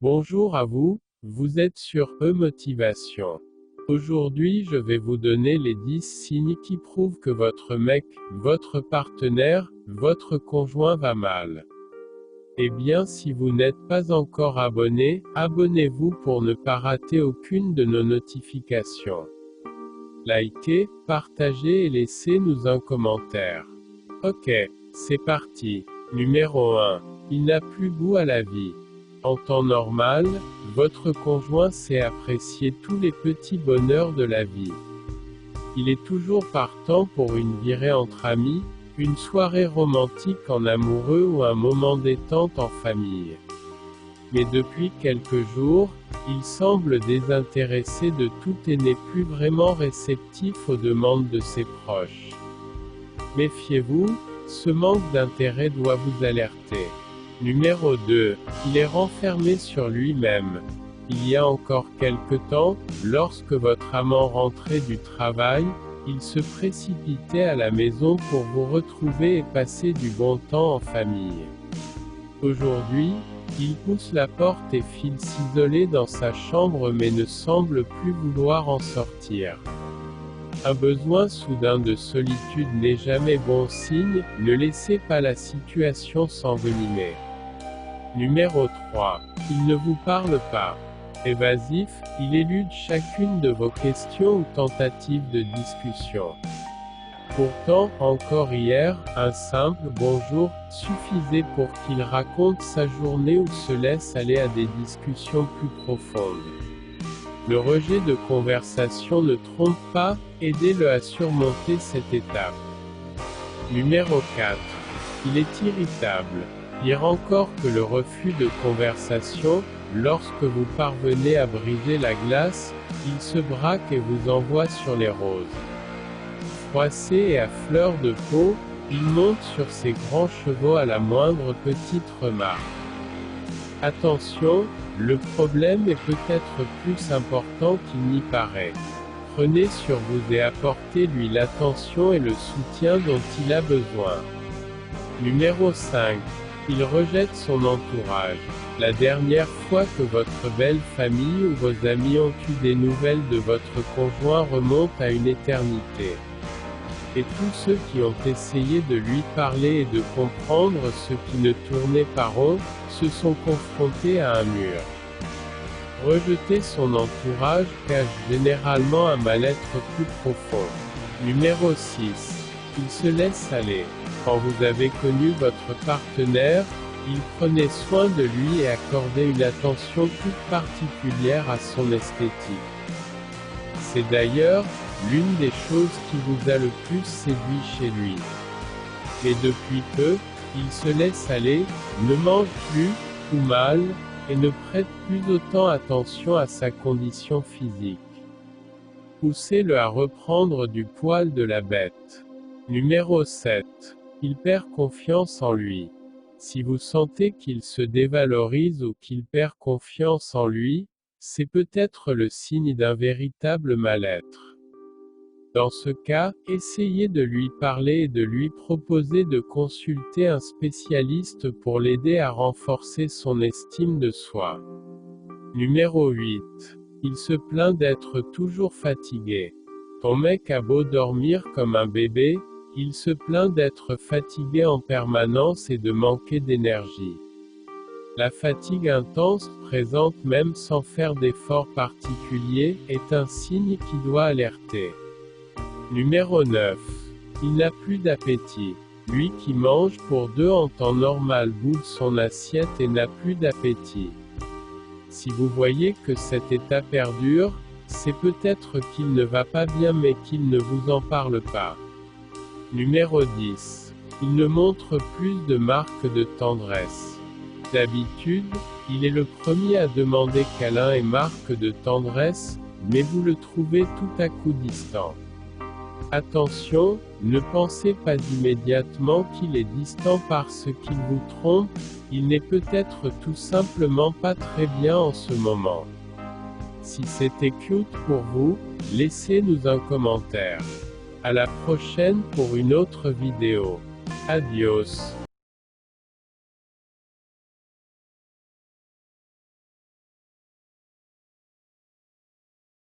Bonjour à vous, vous êtes sur E-Motivation. Aujourd'hui je vais vous donner les 10 signes qui prouvent que votre mec, votre partenaire, votre conjoint va mal. Eh bien si vous n'êtes pas encore abonné, abonnez-vous pour ne pas rater aucune de nos notifications. Likez, partagez et laissez-nous un commentaire. Ok, c'est parti. Numéro 1. Il n'a plus goût à la vie. En temps normal, votre conjoint sait apprécier tous les petits bonheurs de la vie. Il est toujours partant pour une virée entre amis, une soirée romantique en amoureux ou un moment détente en famille. Mais depuis quelques jours, il semble désintéressé de tout et n'est plus vraiment réceptif aux demandes de ses proches. Méfiez-vous, ce manque d'intérêt doit vous alerter. Numéro 2. Il est renfermé sur lui-même. Il y a encore quelque temps, lorsque votre amant rentrait du travail, il se précipitait à la maison pour vous retrouver et passer du bon temps en famille. Aujourd'hui, il pousse la porte et file s'isoler dans sa chambre mais ne semble plus vouloir en sortir. Un besoin soudain de solitude n'est jamais bon signe, ne laissez pas la situation s'envenimer. Numéro 3. Il ne vous parle pas. Évasif, il élude chacune de vos questions ou tentatives de discussion. Pourtant, encore hier, un simple « bonjour » suffisait pour qu'il raconte sa journée ou se laisse aller à des discussions plus profondes. Le rejet de conversation ne trompe pas, aidez-le à surmonter cette étape. Numéro 4. Il est irritable. Pire encore que le refus de conversation, lorsque vous parvenez à briser la glace, il se braque et vous envoie sur les roses. Froissé et à fleur de peau, il monte sur ses grands chevaux à la moindre petite remarque. Attention, le problème est peut-être plus important qu'il n'y paraît. Prenez sur vous et apportez-lui l'attention et le soutien dont il a besoin. Numéro 5. Il rejette son entourage. La dernière fois que votre belle famille ou vos amis ont eu des nouvelles de votre conjoint remonte à une éternité. Et tous ceux qui ont essayé de lui parler et de comprendre ce qui ne tournait pas rond, se sont confrontés à un mur. Rejeter son entourage cache généralement un mal-être plus profond. Numéro 6. Il se laisse aller. Quand vous avez connu votre partenaire, il prenait soin de lui et accordait une attention toute particulière à son esthétique. C'est d'ailleurs l'une des choses qui vous a le plus séduit chez lui. Mais depuis peu, il se laisse aller, ne mange plus, ou mal, et ne prête plus autant attention à sa condition physique. Poussez-le à reprendre du poil de la bête. Numéro 7. Il perd confiance en lui. Si vous sentez qu'il se dévalorise ou qu'il perd confiance en lui, c'est peut-être le signe d'un véritable mal-être. Dans ce cas, essayez de lui parler et de lui proposer de consulter un spécialiste pour l'aider à renforcer son estime de soi. Numéro 8. Il se plaint d'être toujours fatigué. Ton mec a beau dormir comme un bébé, il se plaint d'être fatigué en permanence et de manquer d'énergie. La fatigue intense, présente même sans faire d'efforts particuliers, est un signe qui doit alerter. Numéro 9. Il n'a plus d'appétit. Lui qui mange pour deux en temps normal boude son assiette et n'a plus d'appétit. Si vous voyez que cet état perdure, c'est peut-être qu'il ne va pas bien mais qu'il ne vous en parle pas. Numéro 10. Il ne montre plus de marques de tendresse. D'habitude, il est le premier à demander câlins et marques de tendresse, mais vous le trouvez tout à coup distant. Attention, ne pensez pas immédiatement qu'il est distant parce qu'il vous trompe, il n'est peut-être tout simplement pas très bien en ce moment. Si c'était cute pour vous, laissez-nous un commentaire. À la prochaine pour une autre vidéo. Adios.